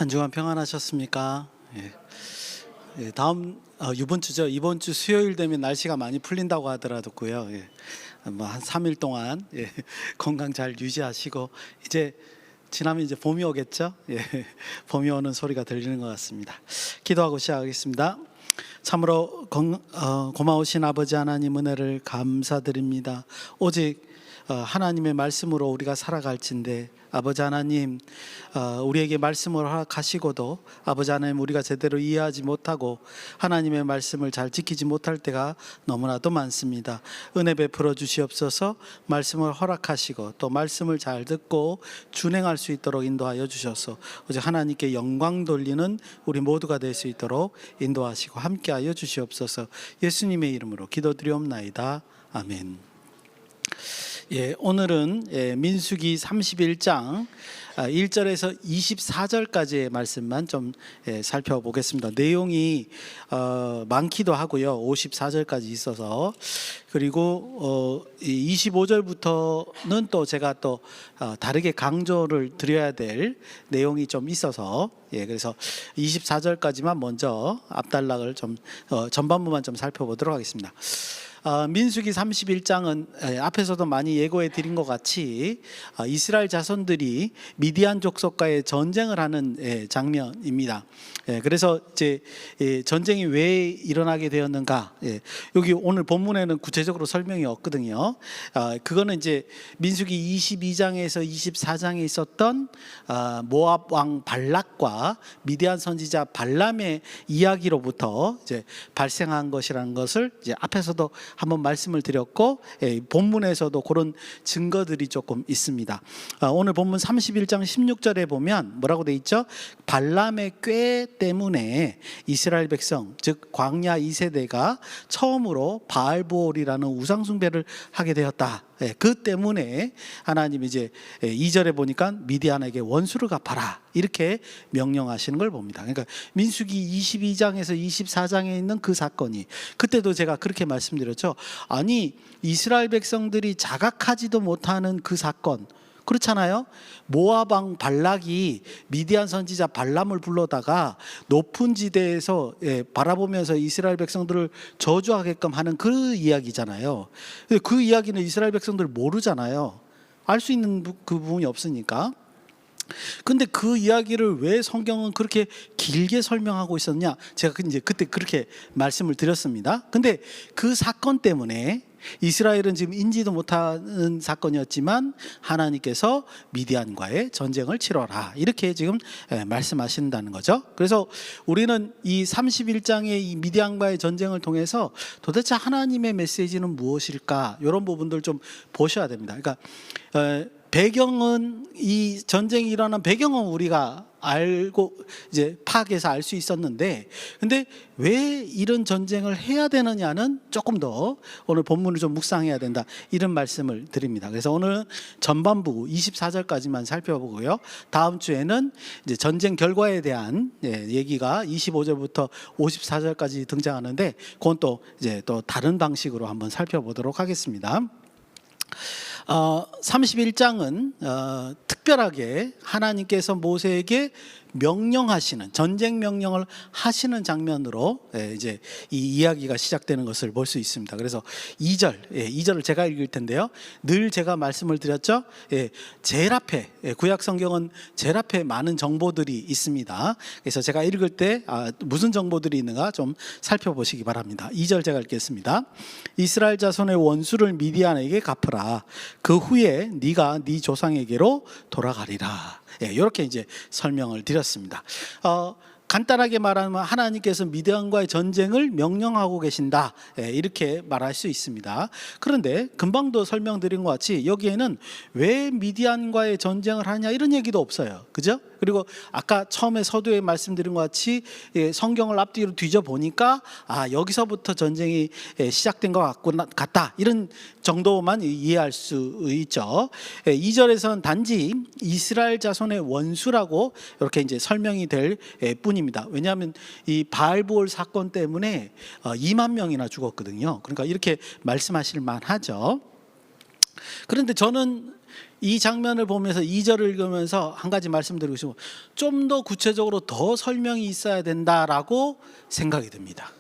한 주간 평안하셨습니까? 다음 이번 주죠. 이번 주 수요일 되면 날씨가 많이 풀린다고 하더라고요. 뭐 한 3일 동안 건강 잘 유지하시고 이제 지나면 이제 봄이 오겠죠. 봄이 오는 소리가 들리는 것 같습니다. 기도하고 시작하겠습니다. 참으로 고마우신 아버지 하나님 은혜를 감사드립니다. 오직 하나님의 말씀으로 우리가 살아갈진데 아버지 하나님, 우리에게 말씀을 허락하시고도 아버지 하나님, 우리가 제대로 이해하지 못하고 하나님의 말씀을 잘 지키지 못할 때가 너무나도 많습니다. 은혜 베풀어 주시옵소서. 말씀을 허락하시고 또 말씀을 잘 듣고 준행할 수 있도록 인도하여 주셔서 오직 하나님께 영광 돌리는 우리 모두가 될 수 있도록 인도하시고 함께하여 주시옵소서. 예수님의 이름으로 기도드리옵나이다. 아멘. 오늘은 민수기 31장 1절에서 24절까지의 말씀만 좀 살펴보겠습니다. 내용이 많기도 하고요. 54절까지 있어서, 그리고 25절부터는 또 제가 또 다르게 강조를 드려야 될 내용이 좀 있어서, 그래서 24절까지만 먼저 앞단락을 좀 전반부만 좀 살펴보도록 하겠습니다. 민수기 31장은 앞에서도 많이 예고해 드린 것 같이 이스라엘 자손들이 미디안 족속과의 전쟁을 하는 장면입니다. 그래서 이제 전쟁이 왜 일어나게 되었는가, 여기 오늘 본문에는 구체적으로 설명이 없거든요. 그거는 이제 민수기 22장에서 24장에 있었던 모압 왕 발락과 미디안 선지자 발람의 이야기로부터 이제 발생한 것이라는 것을 이제 앞에서도 한번 말씀을 드렸고, 본문에서도 그런 증거들이 조금 있습니다. 오늘 본문 31장 16절에 보면 뭐라고 돼 있죠? 발람의 꾀 때문에 이스라엘 백성, 즉 광야 2세대가 처음으로 바알보올이라는 우상 숭배를 하게 되었다. 그 때문에 하나님이 이제 2절에 보니까 미디안에게 원수를 갚아라 이렇게 명령하시는 걸 봅니다. 그러니까 민수기 22장에서 24장에 있는 그 사건이, 그때도 제가 그렇게 말씀드렸죠. 아니, 이스라엘 백성들이 자각하지도 못하는 그 사건, 그렇잖아요. 모압 왕 발락이 미디안 선지자 발람을 불러다가 높은 지대에서 바라보면서 이스라엘 백성들을 저주하게끔 하는 그 이야기잖아요. 그 이야기는 이스라엘 백성들 모르잖아요. 알 수 있는 그 부분이 없으니까. 근데 그 이야기를 왜 성경은 그렇게 길게 설명하고 있었냐? 제가 이제 그때 그렇게 말씀을 드렸습니다. 근데 그 사건 때문에 이스라엘은 지금 인지도 못하는 사건이었지만 하나님께서 미디안과의 전쟁을 치러라 이렇게 지금 말씀하신다는 거죠. 그래서 우리는 이 31장의 이 미디안과의 전쟁을 통해서 도대체 하나님의 메시지는 무엇일까, 이런 부분들 좀 보셔야 됩니다. 그러니까 배경은, 이 전쟁이 일어난 배경은 우리가 알고 이제 파악해서 알 수 있었는데, 근데 왜 이런 전쟁을 해야 되느냐는 조금 더 오늘 본문을 좀 묵상해야 된다, 이런 말씀을 드립니다. 그래서 오늘 전반부 24절까지만 살펴보고요. 다음 주에는 이제 전쟁 결과에 대한 얘기가 25절부터 54절까지 등장하는데, 그건 또 이제 또 다른 방식으로 한번 살펴보도록 하겠습니다. 31장은 특별하게 하나님께서 모세에게 명령하시는, 전쟁 명령을 하시는 장면으로 이제 이 이야기가 시작되는 것을 볼 수 있습니다. 그래서 2절을 제가 읽을 텐데요. 늘 제가 말씀을 드렸죠. 제일 앞에, 구약 성경은 제일 앞에 많은 정보들이 있습니다. 그래서 제가 읽을 때 무슨 정보들이 있는가 좀 살펴보시기 바랍니다. 2절 제가 읽겠습니다. 이스라엘 자손의 원수를 미디안에게 갚으라. 그 후에 네가 네 조상에게로 돌아가리라. 이렇게 이제 설명을 드렸습니다. 간단하게 말하면 하나님께서 미디안과의 전쟁을 명령하고 계신다, 이렇게 말할 수 있습니다. 그런데 금방도 설명드린 것 같이 여기에는 왜 미디안과의 전쟁을 하냐 이런 얘기도 없어요. 그죠? 그리고 아까 처음에 서두에 말씀드린 것 같이 성경을 앞뒤로 뒤져보니까 여기서부터 전쟁이 시작된 것 같다, 이런 정도만 이해할 수 있죠. 2절에서는 단지 이스라엘 자손의 원수라고 이렇게 이제 설명이 될 뿐입니다. 왜냐하면 이 바알보올 사건 때문에 2만 명이나 죽었거든요. 그러니까 이렇게 말씀하실 만하죠. 그런데 저는 이 장면을 보면서 2절을 읽으면서 한 가지 말씀드리고 싶어요. 좀 더 구체적으로 더 설명이 있어야 된다라고 생각이 듭니다.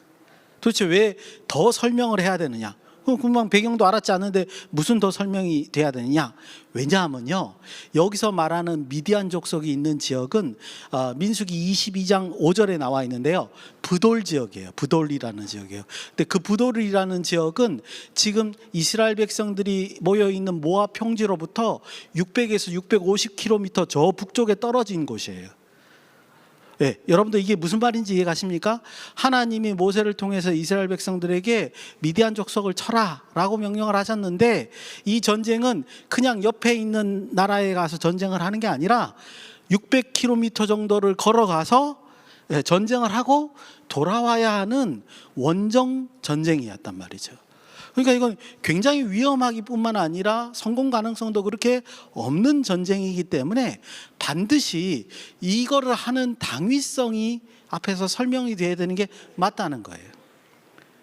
도대체 왜 더 설명을 해야 되느냐? 금방 배경도 알았지 않은데 무슨 더 설명이 돼야 되느냐? 왜냐하면요, 여기서 말하는 미디안 족속이 있는 지역은 민수기 22장 5절에 나와 있는데요, 브돌 지역이에요. 브돌이라는 지역이에요. 근데 그 브돌이라는 지역은 지금 이스라엘 백성들이 모여 있는 모압 평지로부터 600에서 650km 저 북쪽에 떨어진 곳이에요. 네, 여러분들 이게 무슨 말인지 이해가십니까? 하나님이 모세를 통해서 이스라엘 백성들에게 미디안 족속을 쳐라 라고 명령을 하셨는데, 이 전쟁은 그냥 옆에 있는 나라에 가서 전쟁을 하는 게 아니라 600km 정도를 걸어가서 전쟁을 하고 돌아와야 하는 원정 전쟁이었단 말이죠. 그러니까 이건 굉장히 위험하기 뿐만 아니라 성공 가능성도 그렇게 없는 전쟁이기 때문에 반드시 이거를 하는 당위성이 앞에서 설명이 돼야 되는 게 맞다는 거예요.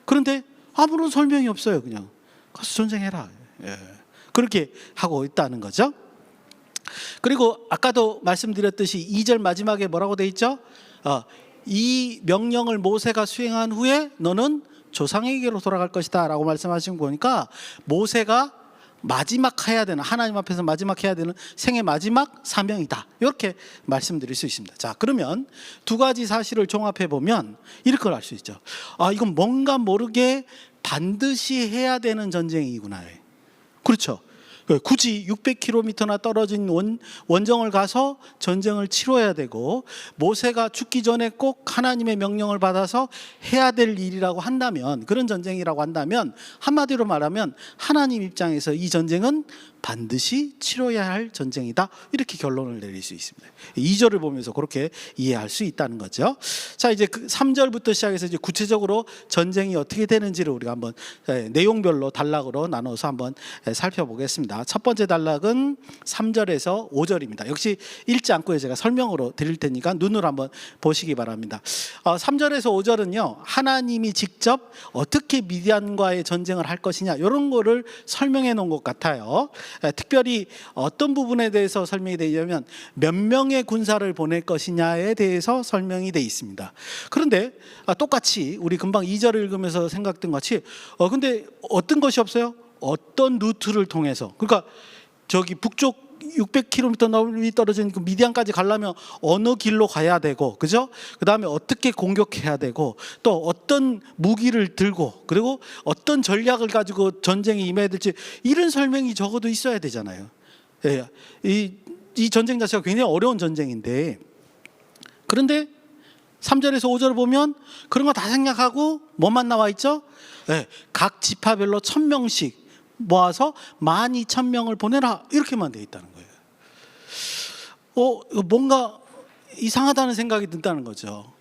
그런데 아무런 설명이 없어요. 그냥 가서 전쟁해라. 그렇게 하고 있다는 거죠. 그리고 아까도 말씀드렸듯이 2절 마지막에 뭐라고 돼 있죠? 이 명령을 모세가 수행한 후에 너는 조상에게로 돌아갈 것이다 라고 말씀하신 거 보니까 모세가 마지막 해야 되는, 하나님 앞에서 마지막 해야 되는 생의 마지막 사명이다, 이렇게 말씀드릴 수 있습니다. 자, 그러면 두 가지 사실을 종합해 보면 이렇게 알 수 있죠. 이건 뭔가 모르게 반드시 해야 되는 전쟁이구나. 그렇죠. 굳이 600km나 떨어진 원정을 가서 전쟁을 치러야 되고, 모세가 죽기 전에 꼭 하나님의 명령을 받아서 해야 될 일이라고 한다면, 그런 전쟁이라고 한다면, 한마디로 말하면 하나님 입장에서 이 전쟁은 반드시 치러야 할 전쟁이다, 이렇게 결론을 내릴 수 있습니다. 2절을 보면서 그렇게 이해할 수 있다는 거죠. 자, 이제 3절부터 시작해서 이제 구체적으로 전쟁이 어떻게 되는지를 우리가 한번 내용별로 단락으로 나눠서 한번 살펴보겠습니다. 첫 번째 단락은 3절에서 5절입니다. 역시 읽지 않고 제가 설명으로 드릴 테니까 눈으로 한번 보시기 바랍니다. 3절에서 5절은요, 하나님이 직접 어떻게 미디안과의 전쟁을 할 것이냐, 이런 거를 설명해 놓은 것 같아요. 특별히 어떤 부분에 대해서 설명이 되냐면 몇 명의 군사를 보낼 것이냐에 대해서 설명이 되어 있습니다. 그런데 똑같이 우리 금방 2절을 읽으면서 생각된 것 같이 근데 어떤 것이 없어요? 어떤 루트를 통해서, 그러니까 저기 북쪽 600km 넓이 떨어진 그 미디안까지 가려면 어느 길로 가야 되고, 그죠? 그 다음에 어떻게 공격해야 되고, 또 어떤 무기를 들고, 그리고 어떤 전략을 가지고 전쟁에 임해야 될지, 이런 설명이 적어도 있어야 되잖아요. 이 전쟁 자체가 굉장히 어려운 전쟁인데, 그런데 3절에서 5절을 보면 그런 거 다 생략하고 뭐만 나와 있죠? 각 지파별로 1000명씩 모아서 12,000명을 보내라, 이렇게만 돼 있다는 거예요. 뭔가 이상하다는 생각이 든다는 거죠.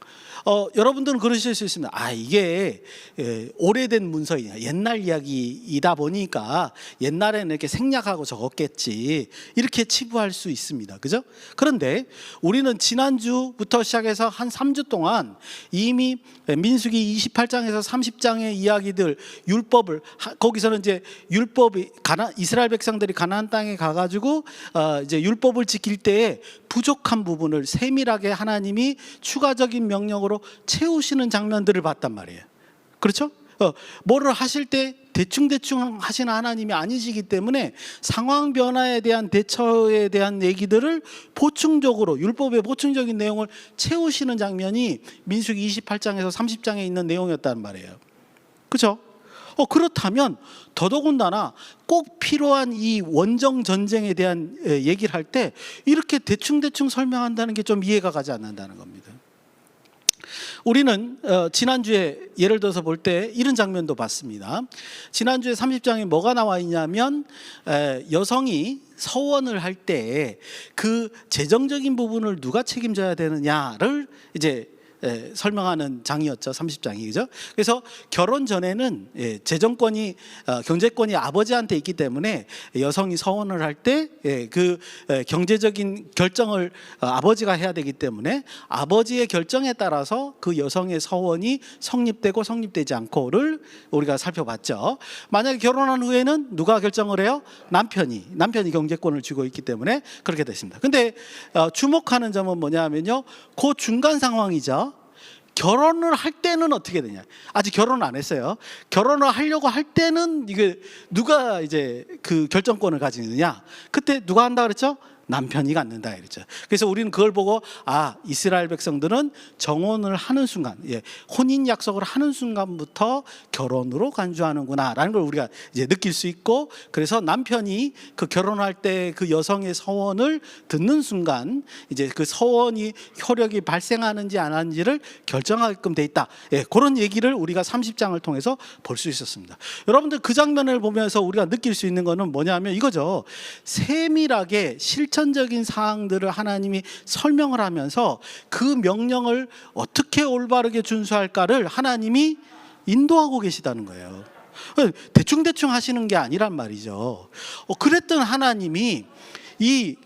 여러분들은 그러실 수 있습니다. 이게 오래된 문서이냐, 옛날 이야기이다 보니까 옛날에는 이렇게 생략하고 적었겠지, 이렇게 치부할 수 있습니다. 그죠? 그런데 우리는 지난주부터 시작해서 한 3주 동안 이미 민수기 28장에서 30장의 이야기들, 율법을, 거기서는 이제 율법이 이스라엘 백성들이 가나안 땅에 가가지고 이제 율법을 지킬 때에 부족한 부분을 세밀하게 하나님이 추가적인 명령으로 채우시는 장면들을 봤단 말이에요. 그렇죠? 뭐를 하실 때 대충 하시는 하나님이 아니시기 때문에 상황 변화에 대한 대처에 대한 얘기들을 보충적으로, 율법의 보충적인 내용을 채우시는 장면이 민수기 28장에서 30장에 있는 내용이었단 말이에요. 그렇죠? 그렇다면 더더군다나 꼭 필요한 이 원정 전쟁에 대한 얘기를 할 때 이렇게 대충 설명한다는 게 좀 이해가 가지 않는다는 겁니다. 우리는 지난주에 예를 들어서 볼 때 이런 장면도 봤습니다. 지난주에 30장에 뭐가 나와 있냐면 여성이 서원을 할 때 그 재정적인 부분을 누가 책임져야 되느냐를 이제 설명하는 장이었죠. 30장이. 그죠? 그래서 결혼 전에는 재정권이 경제권이 아버지한테 있기 때문에 여성이 서원을 할 때 그 경제적인 결정을 아버지가 해야 되기 때문에 아버지의 결정에 따라서 그 여성의 서원이 성립되고 성립되지 않고를 우리가 살펴봤죠. 만약에 결혼한 후에는 누가 결정을 해요? 남편이 경제권을 쥐고 있기 때문에 그렇게 됐습니다. 근데 주목하는 점은 뭐냐면요, 그 중간 상황이죠. 결혼을 할 때는 어떻게 되냐? 아직 결혼을 안 했어요. 결혼을 하려고 할 때는 이게 누가 이제 그 결정권을 가지느냐? 그때 누가 한다 그랬죠? 남편이 갖는다 그랬죠. 그래서 우리는 그걸 보고 이스라엘 백성들은 정혼을 하는 순간, 혼인 약속을 하는 순간부터 결혼으로 간주하는구나라는 걸 우리가 이제 느낄 수 있고, 그래서 남편이 그 결혼할 때 그 여성의 서원을 듣는 순간 이제 그 서원이 효력이 발생하는지 안 하는지를 결정하게끔 돼 있다. 그런 얘기를 우리가 30장을 통해서 볼 수 있었습니다. 여러분들 그 장면을 보면서 우리가 느낄 수 있는 거는 뭐냐면 이거죠. 세밀하게 실천적인 사항들을 하나님이 설명을 하면서 그 명령을 어떻게 올바르게 준수할까를 하나님이 인도하고 계시다는 거예요. 대충대충 하시는 게 아니란 말이죠. 그랬던 하나님이 이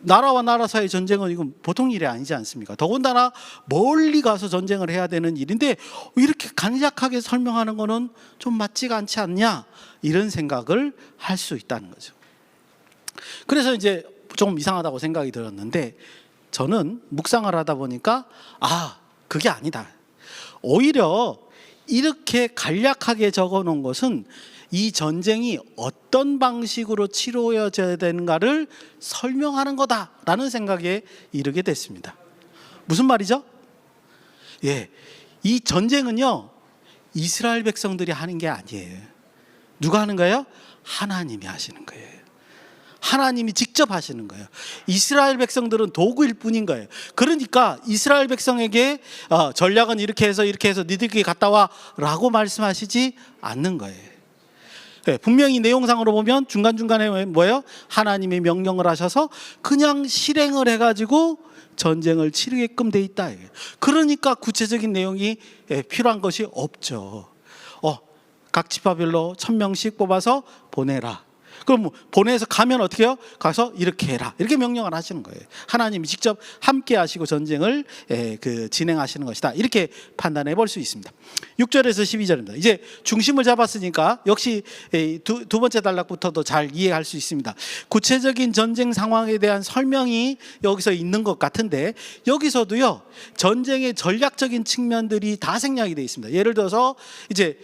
나라와 나라 사이의 전쟁은 이건 보통 일이 아니지 않습니까? 더군다나 멀리 가서 전쟁을 해야 되는 일인데 이렇게 간략하게 설명하는 거는 좀 맞지가 않지 않냐, 이런 생각을 할 수 있다는 거죠. 그래서 이제 좀 이상하다고 생각이 들었는데, 저는 묵상을 하다 보니까 그게 아니다. 오히려 이렇게 간략하게 적어 놓은 것은 이 전쟁이 어떤 방식으로 치루어져야 되는가를 설명하는 거다라는 생각에 이르게 됐습니다. 무슨 말이죠? 이 전쟁은요, 이스라엘 백성들이 하는 게 아니에요. 누가 하는 거예요? 하나님이 하시는 거예요. 하나님이 직접 하시는 거예요. 이스라엘 백성들은 도구일 뿐인 거예요. 그러니까 이스라엘 백성에게 전략은 이렇게 해서 니들끼리 갔다 와 라고 말씀하시지 않는 거예요. 분명히 내용상으로 보면 중간중간에 뭐예요? 하나님이 명령을 하셔서 그냥 실행을 해가지고 전쟁을 치르게끔 돼 있다. 그러니까 구체적인 내용이 필요한 것이 없죠. 각 지파별로 1000명씩 뽑아서 보내라. 그럼 보내서 가면 어떻게 해요? 가서 이렇게 해라, 이렇게 명령을 하시는 거예요. 하나님이 직접 함께 하시고 전쟁을 진행하시는 것이다, 이렇게 판단해 볼 수 있습니다. 6절에서 12절입니다. 이제 중심을 잡았으니까 역시 두 번째 단락부터도 잘 이해할 수 있습니다. 구체적인 전쟁 상황에 대한 설명이 여기서 있는 것 같은데, 여기서도요 전쟁의 전략적인 측면들이 다 생략이 되어 있습니다. 예를 들어서 이제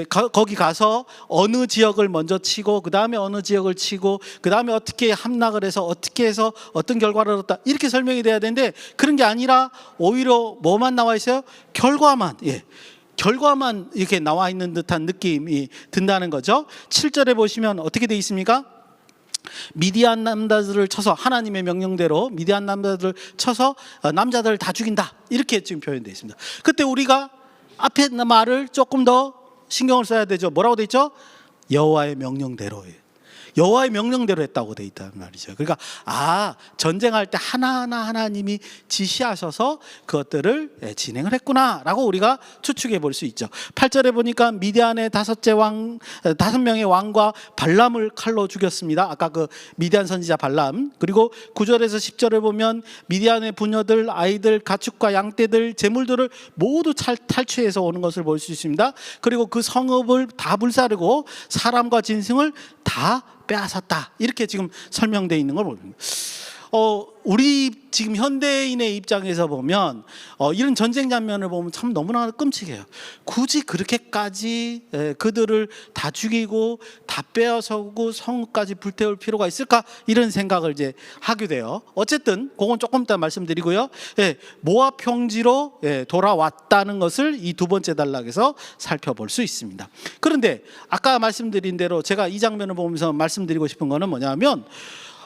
거기 가서 어느 지역을 먼저 치고 그 다음에 어느 지역을 치고 그 다음에 어떻게 함락을 해서 어떻게 해서 어떤 결과를 얻었다, 이렇게 설명이 돼야 되는데 그런 게 아니라 오히려 뭐만 나와 있어요? 결과만 이렇게 나와 있는 듯한 느낌이 든다는 거죠. 7절에 보시면 어떻게 돼 있습니까? 미디안 남자들을 쳐서, 하나님의 명령대로 미디안 남자들을 쳐서 남자들을 다 죽인다, 이렇게 지금 표현되어 있습니다. 그때 우리가 앞에 말을 조금 더 신경을 써야 되죠. 뭐라고 돼 있죠? 여호와의 명령대로. 여호와의 명령대로 했다고 돼 있다는 말이죠. 그러니까 전쟁할 때 하나하나 하나님이 지시하셔서 그것들을 진행을 했구나라고 우리가 추측해 볼 수 있죠. 8절에 보니까 미디안의 5명의 왕과 발람을 칼로 죽였습니다. 아까 그 미디안 선지자 발람. 그리고 9절에서 10절에 보면 미디안의 부녀들, 아이들, 가축과 양떼들, 재물들을 모두 탈취해서 오는 것을 볼 수 있습니다. 그리고 그 성읍을 다 불사르고 사람과 짐승을 다 빼앗았다, 이렇게 지금 설명되어 있는 걸 보입니다. 우리 지금 현대인의 입장에서 보면 이런 전쟁 장면을 보면 참 너무나 끔찍해요. 굳이 그렇게까지 그들을 다 죽이고 다 빼앗아오고 성까지 불태울 필요가 있을까, 이런 생각을 이제 하게 돼요. 어쨌든 그건 조금 이따 말씀드리고요. 모압 평지로 돌아왔다는 것을 이 두 번째 단락에서 살펴볼 수 있습니다. 그런데 아까 말씀드린 대로 제가 이 장면을 보면서 말씀드리고 싶은 거는 뭐냐면,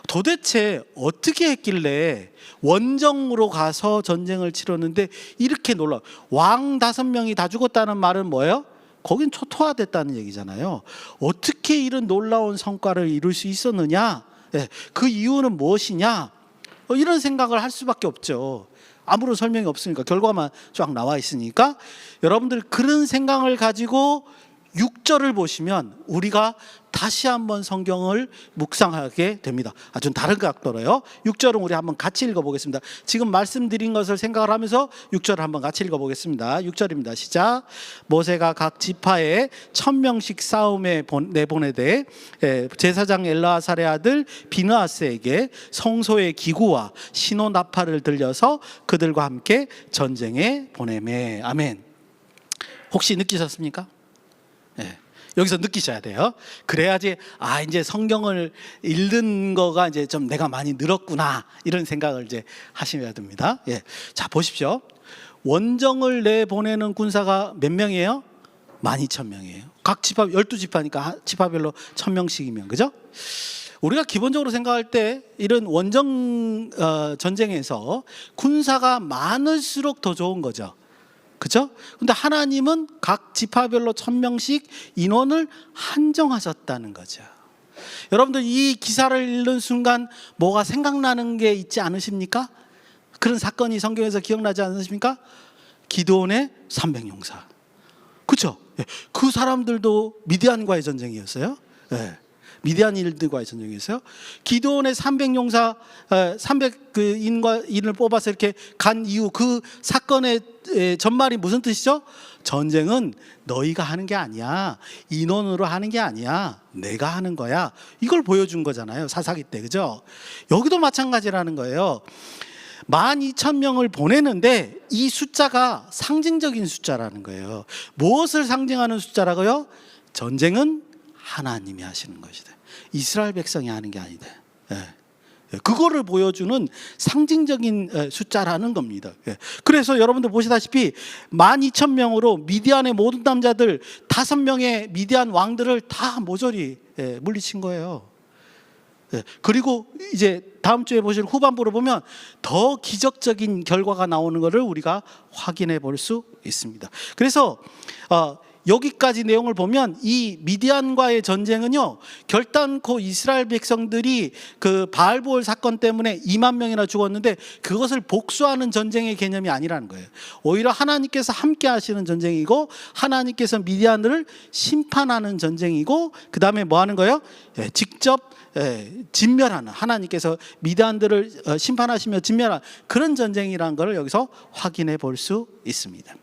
도대체 어떻게 했길래 원정으로 가서 전쟁을 치렀는데 이렇게 놀라, 왕 5명이 다 죽었다는 말은 뭐예요? 거긴 초토화됐다는 얘기잖아요. 어떻게 이런 놀라운 성과를 이룰 수 있었느냐? 그 이유는 무엇이냐? 이런 생각을 할 수밖에 없죠. 아무런 설명이 없으니까, 결과만 쫙 나와 있으니까. 여러분들 그런 생각을 가지고 6절을 보시면 우리가 다시 한번 성경을 묵상하게 됩니다. 아주 다른 각도로요. 6절은 우리 한번 같이 읽어보겠습니다. 지금 말씀드린 것을 생각을 하면서 6절을 한번 같이 읽어보겠습니다. 6절입니다. 시작. 모세가 각 지파에 1000명씩 싸움에 내보내되 제사장 엘르아살의 아들 비느하스에게 성소의 기구와 신호 나팔을 들려서 그들과 함께 전쟁에 보내매. 아멘. 혹시 느끼셨습니까? 네, 여기서 느끼셔야 돼요. 그래야지 이제 성경을 읽는 거가 이제 좀 내가 많이 늘었구나, 이런 생각을 이제 하셔야 됩니다. 예. 자, 보십시오. 원정을 내보내는 군사가 몇 명이에요? 12,000명이에요. 각 지파 12지파니까 지파별로 1000명씩이면, 그죠? 우리가 기본적으로 생각할 때 이런 원정 전쟁에서 군사가 많을수록 더 좋은 거죠. 그렇죠? 근데 하나님은 각 지파별로 1000명씩 인원을 한정하셨다는 거죠. 여러분들 이 기사를 읽는 순간 뭐가 생각나는 게 있지 않으십니까? 그런 사건이 성경에서 기억나지 않으십니까? 기드온의 300용사. 그렇죠? 그 사람들도 미디안과의 전쟁이었어요. 미디안인들과의 전쟁이었어요. 기드온의 300용사, 300인을 뽑아서 이렇게 간 이유, 그 사건의 전말이 무슨 뜻이죠? 전쟁은 너희가 하는 게 아니야, 인원으로 하는 게 아니야, 내가 하는 거야. 이걸 보여준 거잖아요, 사사기 때. 그죠? 여기도 마찬가지라는 거예요. 12,000명을 보내는데 이 숫자가 상징적인 숫자라는 거예요. 무엇을 상징하는 숫자라고요? 전쟁은 하나님이 하시는 것이다. 이스라엘 백성이 하는 게 아니다. 그거를 보여주는 상징적인 숫자라는 겁니다. 그래서 여러분들 보시다시피 12,000명으로 미디안의 모든 남자들 5명의 미디안 왕들을 다 모조리 물리친 거예요. 그리고 이제 다음 주에 보실 후반부로 보면 더 기적적인 결과가 나오는 것을 우리가 확인해 볼 수 있습니다. 그래서 여기까지 내용을 보면 이 미디안과의 전쟁은요, 결단코 이스라엘 백성들이 그 바알보올 사건 때문에 2만 명이나 죽었는데 그것을 복수하는 전쟁의 개념이 아니라는 거예요. 오히려 하나님께서 함께 하시는 전쟁이고, 하나님께서 미디안을 심판하는 전쟁이고, 그 다음에 뭐 하는 거예요? 직접 진멸하는, 하나님께서 미디안들을 심판하시며 진멸하는 그런 전쟁이라는 걸 여기서 확인해 볼 수 있습니다.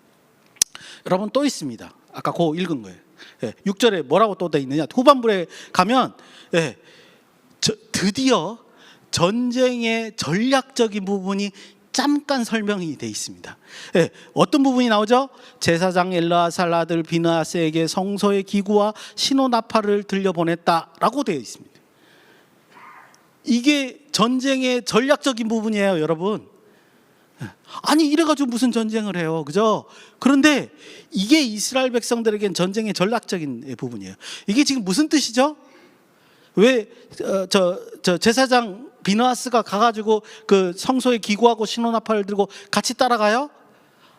여러분, 또 있습니다. 아까 그 읽은 거예요. 6절에 뭐라고 또 돼 있느냐, 후반부에 가면 드디어 전쟁의 전략적인 부분이 잠깐 설명이 돼 있습니다. 어떤 부분이 나오죠? 제사장 엘르아살 아들 비느하스에게 성소의 기구와 신호 나팔을 들려보냈다라고 되어 있습니다. 이게 전쟁의 전략적인 부분이에요, 여러분. 아니, 이래가지고 무슨 전쟁을 해요, 그죠? 그런데 이게 이스라엘 백성들에겐 전쟁의 전략적인 부분이에요. 이게 지금 무슨 뜻이죠? 왜 제사장 비느하스가 가가지고 그 성소에 기구하고 신호나팔을 들고 같이 따라가요?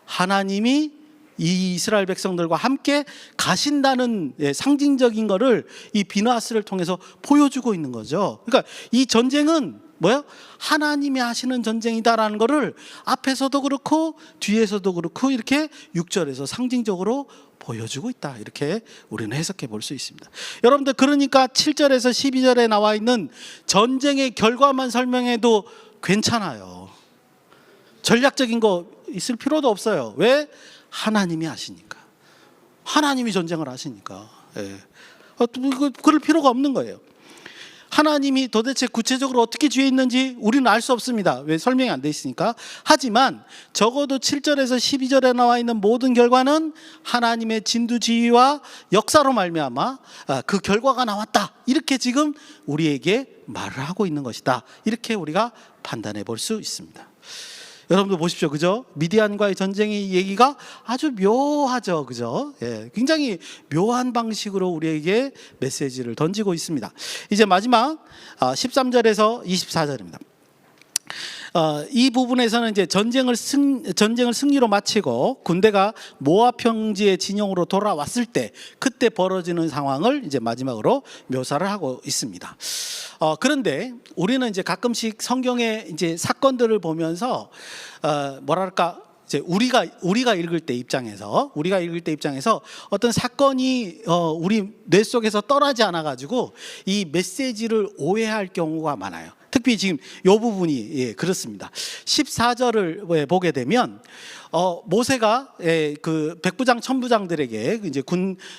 하나님이 이 이스라엘 백성들과 함께 가신다는 상징적인 거를 이 비느하스를 통해서 보여주고 있는 거죠. 그러니까 이 전쟁은 뭐예요? 하나님이 하시는 전쟁이다라는 거를 앞에서도 그렇고 뒤에서도 그렇고 이렇게 6절에서 상징적으로 보여주고 있다, 이렇게 우리는 해석해 볼 수 있습니다. 여러분들, 그러니까 7절에서 12절에 나와 있는 전쟁의 결과만 설명해도 괜찮아요. 전략적인 거 있을 필요도 없어요. 왜? 하나님이 하시니까. 하나님이 전쟁을 하시니까. 그럴 필요가 없는 거예요. 하나님이 도대체 구체적으로 어떻게 뒤에 있는지 우리는 알 수 없습니다. 왜? 설명이 안 돼 있으니까. 하지만 적어도 7절에서 12절에 나와 있는 모든 결과는 하나님의 진두지휘와 역사로 말미암아 그 결과가 나왔다, 이렇게 지금 우리에게 말을 하고 있는 것이다, 이렇게 우리가 판단해 볼 수 있습니다. 여러분들 보십시오, 그죠? 미디안과의 전쟁의 얘기가 아주 묘하죠, 그죠? 굉장히 묘한 방식으로 우리에게 메시지를 던지고 있습니다. 이제 마지막 13절에서 24절입니다. 이 부분에서는 이제 전쟁을 승리로 마치고 군대가 모압 평지의 진영으로 돌아왔을 때 그때 벌어지는 상황을 이제 마지막으로 묘사를 하고 있습니다. 그런데 우리는 이제 가끔씩 성경의 이제 사건들을 보면서 뭐랄까 이제 우리가 읽을 때 입장에서 어떤 사건이 우리 뇌 속에서 떠나지 않아 가지고 이 메시지를 오해할 경우가 많아요. 특히 지금 이 부분이 그렇습니다. 14절을 보게 되면 모세가 그 백부장 천부장들에게 이제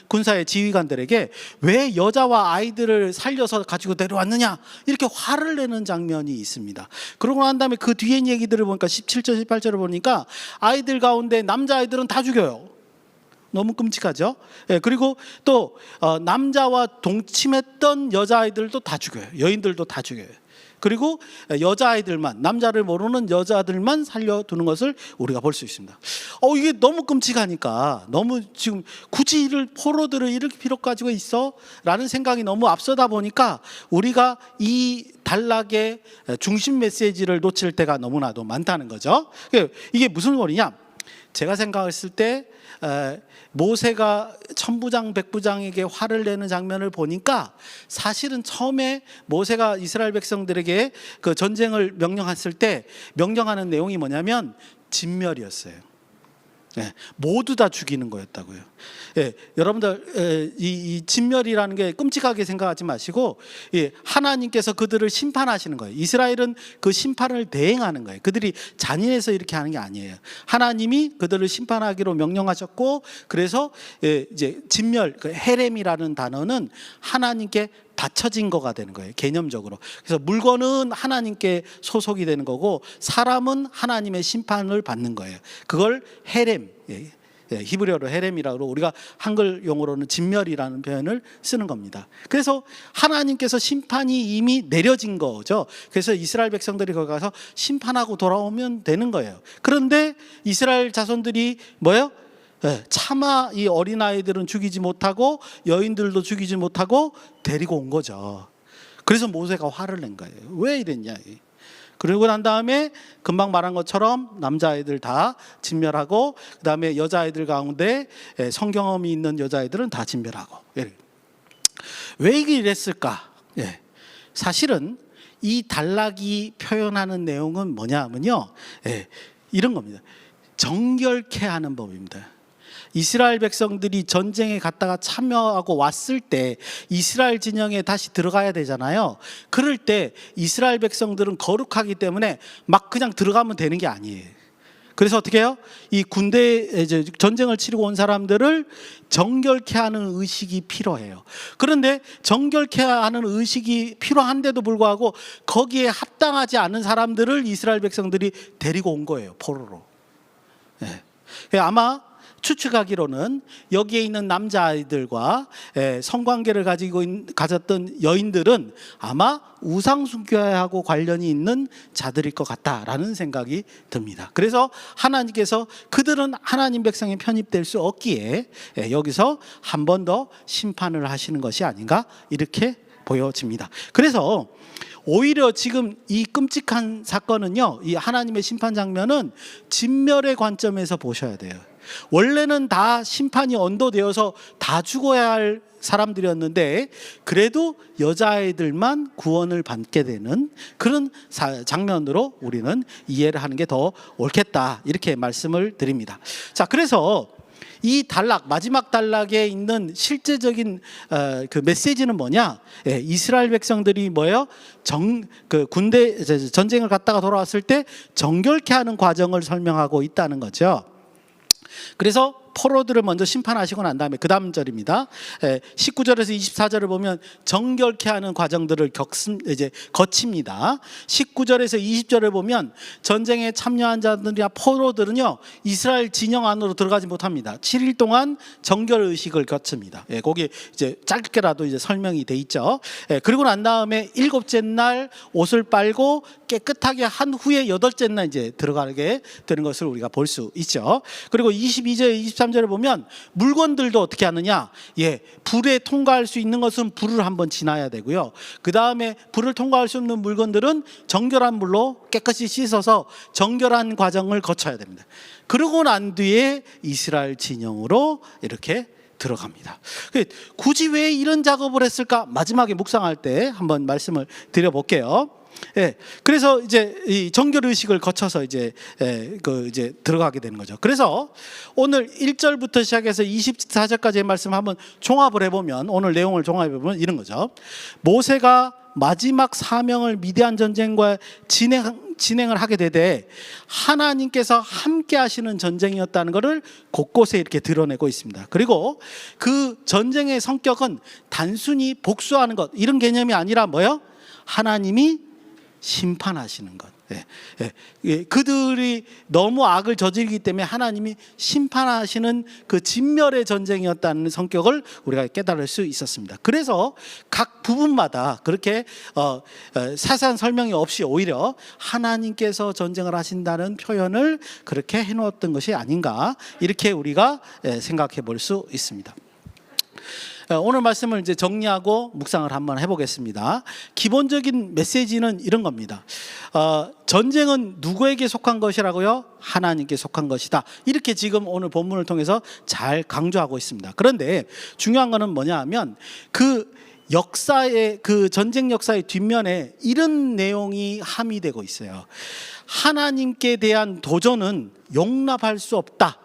군사의 지휘관들에게 왜 여자와 아이들을 살려서 가지고 내려왔느냐 이렇게 화를 내는 장면이 있습니다. 그러고 난 다음에 그 뒤에 얘기들을 보니까 17절 18절을 보니까 아이들 가운데 남자아이들은 다 죽여요. 너무 끔찍하죠. 그리고 또 남자와 동침했던 여자아이들도 다 죽여요. 여인들도 다 죽여요. 그리고 여자아이들만, 남자를 모르는 여자들만 살려두는 것을 우리가 볼 수 있습니다. 이게 너무 끔찍하니까 너무 지금 굳이 포로들을 이렇게 필요 가지고 있어? 라는 생각이 너무 앞서다 보니까 우리가 이 단락의 중심 메시지를 놓칠 때가 너무나도 많다는 거죠. 이게 무슨 말이냐? 제가 생각했을 때 모세가 천부장 백부장에게 화를 내는 장면을 보니까 사실은 처음에 모세가 이스라엘 백성들에게 그 전쟁을 명령했을 때 명령하는 내용이 뭐냐면 진멸이었어요. 모두 다 죽이는 거였다고요. 여러분들 이 진멸이라는 게 끔찍하게 생각하지 마시고 하나님께서 그들을 심판하시는 거예요. 이스라엘은 그 심판을 대행하는 거예요. 그들이 잔인해서 이렇게 하는 게 아니에요. 하나님이 그들을 심판하기로 명령하셨고, 그래서 이제 진멸, 그 헤렘이라는 단어는 하나님께 바쳐진 거가 되는 거예요. 개념적으로. 그래서 물건은 하나님께 소속이 되는 거고 사람은 하나님의 심판을 받는 거예요. 그걸 헤렘, 히브리어로 헤렘이라고 우리가 한글 용어로는 진멸이라는 표현을 쓰는 겁니다. 그래서 하나님께서 심판이 이미 내려진 거죠. 그래서 이스라엘 백성들이 거기 가서 심판하고 돌아오면 되는 거예요. 그런데 이스라엘 자손들이 뭐예요? 차마 이 어린아이들은 죽이지 못하고 여인들도 죽이지 못하고 데리고 온 거죠. 그래서 모세가 화를 낸 거예요. 왜 이랬냐. 그러고 난 다음에 금방 말한 것처럼 남자아이들 다 진멸하고, 그 다음에 여자아이들 가운데 성경험이 있는 여자아이들은 다 진멸하고. 왜 이랬을까? 사실은 이 단락이 표현하는 내용은 뭐냐면요, 이런 겁니다. 정결케 하는 법입니다. 이스라엘 백성들이 전쟁에 갔다가 참여하고 왔을 때 이스라엘 진영에 다시 들어가야 되잖아요. 그럴 때 이스라엘 백성들은 거룩하기 때문에 막 그냥 들어가면 되는 게 아니에요. 그래서 어떻게 해요? 이 군대에 전쟁을 치르고 온 사람들을 정결케 하는 의식이 필요해요. 그런데 정결케 하는 의식이 필요한데도 불구하고 거기에 합당하지 않은 사람들을 이스라엘 백성들이 데리고 온 거예요. 포로로. 아마 추측하기로는 여기에 있는 남자아이들과 성관계를 가졌던 여인들은 아마 우상숭배하고 관련이 있는 자들일 것 같다라는 생각이 듭니다. 그래서 하나님께서 그들은 하나님 백성에 편입될 수 없기에 여기서 한 번 더 심판을 하시는 것이 아닌가 이렇게 보여집니다. 그래서 오히려 지금 이 끔찍한 사건은요, 이 하나님의 심판 장면은 진멸의 관점에서 보셔야 돼요. 원래는 다 심판이 언도되어서 다 죽어야 할 사람들이었는데 그래도 여자아이들만 구원을 받게 되는 그런 장면으로 우리는 이해를 하는 게 더 옳겠다 이렇게 말씀을 드립니다. 자, 그래서 이 단락, 마지막 단락에 있는 실제적인 그 메시지는 뭐냐? 이스라엘 백성들이 뭐예요? 그 군대 전쟁을 갔다가 돌아왔을 때 정결케 하는 과정을 설명하고 있다는 거죠. 그래서 포로들을 먼저 심판하시고 난 다음에 그 다음 절입니다. 19절에서 24절을 보면 정결케 하는 과정들을 거칩니다. 19절에서 20절을 보면 전쟁에 참여한 자들이나 포로들은요 이스라엘 진영 안으로 들어가지 못합니다. 7일 동안 정결 의식을 거칩니다. 거기 이제 짧게라도 이제 설명이 돼 있죠. 그리고 난 다음에 7째 날 옷을 빨고 깨끗하게 한 후에 8째 날 이제 들어가게 되는 것을 우리가 볼 수 있죠. 그리고 22절, 24 23절에 보면 물건들도 어떻게 하느냐, 불에 통과할 수 있는 것은 불을 한번 지나야 되고요, 그 다음에 불을 통과할 수 없는 물건들은 정결한 물로 깨끗이 씻어서 정결한 과정을 거쳐야 됩니다. 그러고 난 뒤에 이스라엘 진영으로 이렇게 들어갑니다. 굳이 왜 이런 작업을 했을까? 마지막에 묵상할 때 한번 말씀을 드려볼게요. 그래서 이제 이 정결 의식을 거쳐서 이제 들어가게 되는 거죠. 그래서 오늘 1절부터 시작해서 24절까지의 말씀 한번 종합을 해보면, 오늘 내용을 종합해 보면 이런 거죠. 모세가 마지막 사명을 미디안 전쟁과 진행을 하게 되되 하나님께서 함께 하시는 전쟁이었다는 것을 곳곳에 이렇게 드러내고 있습니다. 그리고 그 전쟁의 성격은 단순히 복수하는 것, 이런 개념이 아니라 뭐요? 하나님이 심판하시는 것. 그들이 너무 악을 저지르기 때문에 하나님이 심판하시는 그 진멸의 전쟁이었다는 성격을 우리가 깨달을 수 있었습니다. 그래서 각 부분마다 그렇게 자세한 설명이 없이 오히려 하나님께서 전쟁을 하신다는 표현을 그렇게 해놓았던 것이 아닌가, 이렇게 우리가 생각해 볼 수 있습니다. 오늘 말씀을 이제 정리하고 묵상을 한번 해보겠습니다. 기본적인 메시지는 이런 겁니다. 전쟁은 누구에게 속한 것이라고요? 하나님께 속한 것이다. 이렇게 지금 오늘 본문을 통해서 잘 강조하고 있습니다. 그런데 중요한 거는 뭐냐 하면, 그 역사의, 그 전쟁 역사의 뒷면에 이런 내용이 함의되고 있어요. 하나님께 대한 도전은 용납할 수 없다.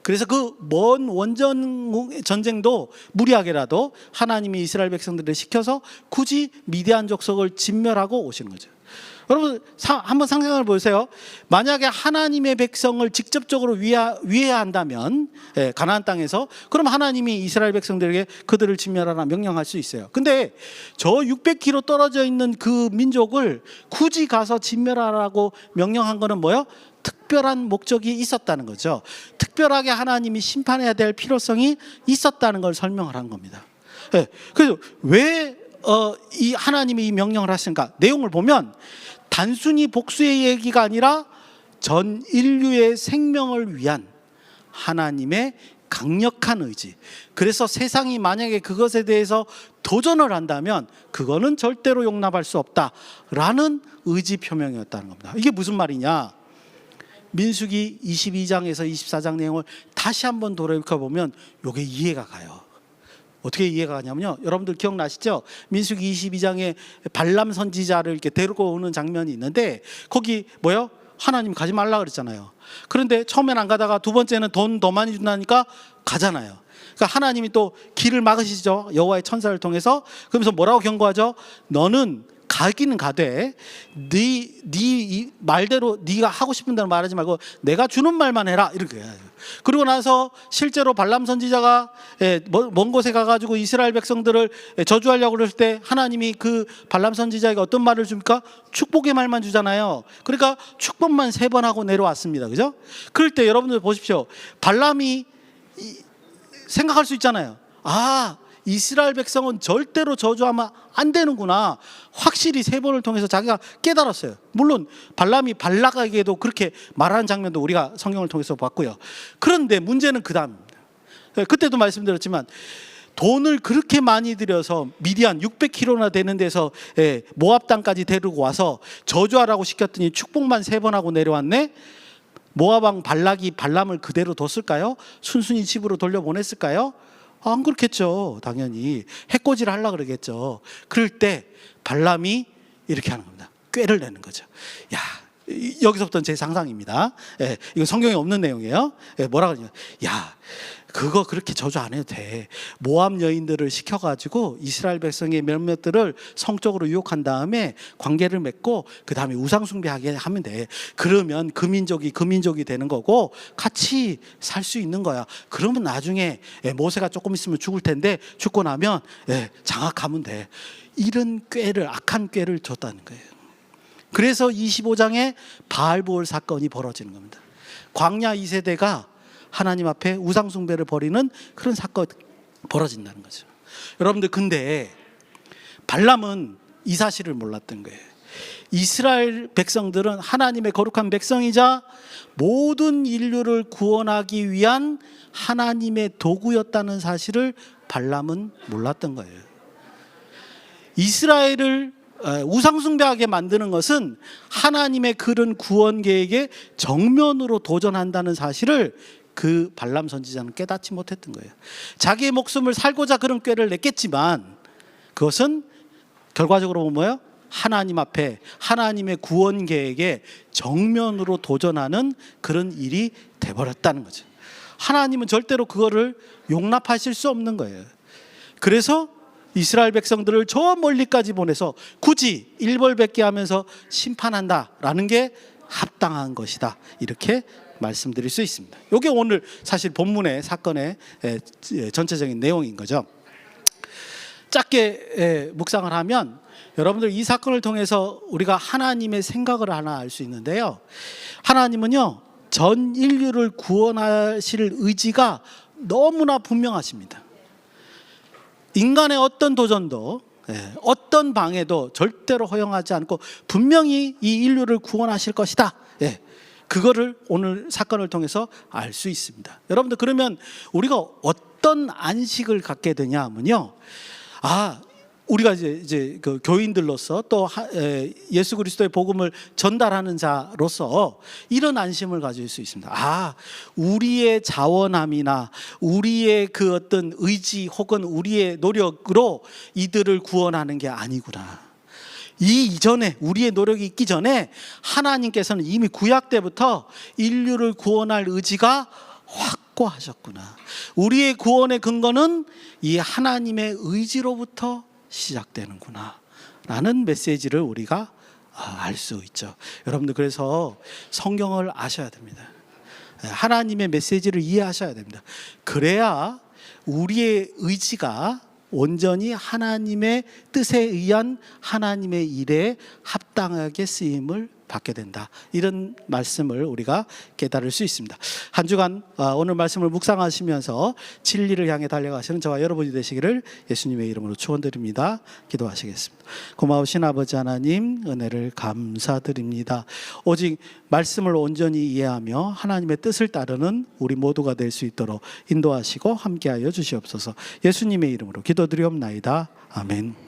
그래서 그 먼 원전 전쟁도 무리하게라도 하나님이 이스라엘 백성들을 시켜서 굳이 미디안 족속을 진멸하고 오신 거죠. 여러분 한번 상상을 보세요. 만약에 하나님의 백성을 직접적으로 위해야 한다면, 가나안 땅에서, 그럼 하나님이 이스라엘 백성들에게 그들을 진멸하라 명령할 수 있어요. 근데 저 600km 떨어져 있는 그 민족을 굳이 가서 진멸하라고 명령한 거는 뭐예요? 특별한 목적이 있었다는 거죠. 특별하게 하나님이 심판해야 될 필요성이 있었다는 걸 설명을 한 겁니다. 그래서 왜 이 하나님이 이 명령을 하신가? 내용을 보면 단순히 복수의 얘기가 아니라 전 인류의 생명을 위한 하나님의 강력한 의지. 그래서 세상이 만약에 그것에 대해서 도전을 한다면 그거는 절대로 용납할 수 없다라는 의지 표명이었다는 겁니다. 이게 무슨 말이냐? 민수기 22장에서 24장 내용을 다시 한번 돌이켜보면 이게 이해가 가요. 어떻게 이해가 가냐면요, 여러분들 기억나시죠? 민수기 22장에 발람 선지자를 이렇게 데리고 오는 장면이 있는데, 거기 뭐요? 하나님 가지 말라 그랬잖아요. 그런데 처음엔 안 가다가 두 번째는 돈 더 많이 준다니까 가잖아요. 그러니까 하나님이 또 길을 막으시죠, 여호와의 천사를 통해서. 그러면서 뭐라고 경고하죠? 너는 가기는 가되 네 말대로 네가 하고 싶은 대로 말하지 말고 내가 주는 말만 해라, 이렇게 해요. 그리고 나서 실제로 발람 선지자가 먼 곳에 가가지고 이스라엘 백성들을 저주하려고 그럴 때 하나님이 그 발람 선지자에게 어떤 말을 줍니까? 축복의 말만 주잖아요. 그러니까 축복만 3번 하고 내려왔습니다. 그죠? 그럴 때 여러분들 보십시오. 발람이 생각할 수 있잖아요. 이스라엘 백성은 절대로 저주하면 안 되는구나. 확실히 3번을 통해서 자기가 깨달았어요. 물론 발람이 발락에게도 그렇게 말하는 장면도 우리가 성경을 통해서 봤고요. 그런데 문제는 그 다음입니다. 그때도 말씀드렸지만 돈을 그렇게 많이 들여서 미디안 600km나 되는 데서 모압 땅까지 데리고 와서 저주하라고 시켰더니 축복만 3번 하고 내려왔네. 모압 왕 발락이 발람을 그대로 뒀을까요? 순순히 집으로 돌려보냈을까요? 안 그렇겠죠. 당연히 해코지를 하려고 그러겠죠. 그럴 때 발람이 이렇게 하는 겁니다. 꾀를 내는 거죠. 야, 여기서부터는 제 상상입니다. 이거 성경에 없는 내용이에요. 뭐라 그러냐? 야, 그거 그렇게 저주 안 해도 돼. 모압 여인들을 시켜가지고 이스라엘 백성의 몇몇들을 성적으로 유혹한 다음에 관계를 맺고 그 다음에 우상 숭배하게 하면 돼. 그러면 그 민족이 되는 거고 같이 살 수 있는 거야. 그러면 나중에 모세가 조금 있으면 죽을 텐데 죽고 나면 장악하면 돼. 이런 꾀를, 악한 꾀를 줬다는 거예요. 그래서 25장에 바알보을 사건이 벌어지는 겁니다. 광야 2세대가 하나님 앞에 우상 숭배를 벌이는 그런 사건이 벌어진다는 거죠. 여러분들, 근데 발람은 이 사실을 몰랐던 거예요. 이스라엘 백성들은 하나님의 거룩한 백성이자 모든 인류를 구원하기 위한 하나님의 도구였다는 사실을 발람은 몰랐던 거예요. 이스라엘을 우상숭배하게 만드는 것은 하나님의 그런 구원 계획에 정면으로 도전한다는 사실을 그 발람 선지자는 깨닫지 못했던 거예요. 자기의 목숨을 살고자 그런 꾀를 냈겠지만 그것은 결과적으로 보면 뭐예요? 하나님 앞에 하나님의 구원 계획에 정면으로 도전하는 그런 일이 돼버렸다는 거죠. 하나님은 절대로 그거를 용납하실 수 없는 거예요. 그래서 이스라엘 백성들을 저 멀리까지 보내서 굳이 일벌백계 하면서 심판한다라는 게 합당한 것이다, 이렇게 말씀드릴 수 있습니다. 이게 오늘 사실 본문의 사건의 전체적인 내용인 거죠. 짧게 묵상을 하면 여러분들 이 사건을 통해서 우리가 하나님의 생각을 하나 알 수 있는데요. 하나님은요, 전 인류를 구원하실 의지가 너무나 분명하십니다. 인간의 어떤 도전도 어떤 방해도 절대로 허용하지 않고 분명히 이 인류를 구원하실 것이다, 그거를 오늘 사건을 통해서 알 수 있습니다. 여러분들, 그러면 우리가 어떤 안식을 갖게 되냐 하면요, 우리가 이제 그 교인들로서 또 예수 그리스도의 복음을 전달하는 자로서 이런 안심을 가질 수 있습니다. 우리의 자원함이나 우리의 그 어떤 의지 혹은 우리의 노력으로 이들을 구원하는 게 아니구나. 이 이전에, 우리의 노력이 있기 전에 하나님께서는 이미 구약 때부터 인류를 구원할 의지가 확고하셨구나. 우리의 구원의 근거는 이 하나님의 의지로부터 시작되는구나 라는 메시지를 우리가 알 수 있죠. 여러분들, 그래서 성경을 아셔야 됩니다. 하나님의 메시지를 이해하셔야 됩니다. 그래야 우리의 의지가 온전히 하나님의 뜻에 의한 하나님의 일에 합당하게 쓰임을 받게 된다, 이런 말씀을 우리가 깨달을 수 있습니다. 한 주간 오늘 말씀을 묵상하시면서 진리를 향해 달려가시는 저와 여러분이 되시기를 예수님의 이름으로 축원드립니다. 기도하시겠습니다. 고마우신 아버지 하나님, 은혜를 감사드립니다. 오직 말씀을 온전히 이해하며 하나님의 뜻을 따르는 우리 모두가 될 수 있도록 인도하시고 함께하여 주시옵소서. 예수님의 이름으로 기도드리옵나이다. 아멘.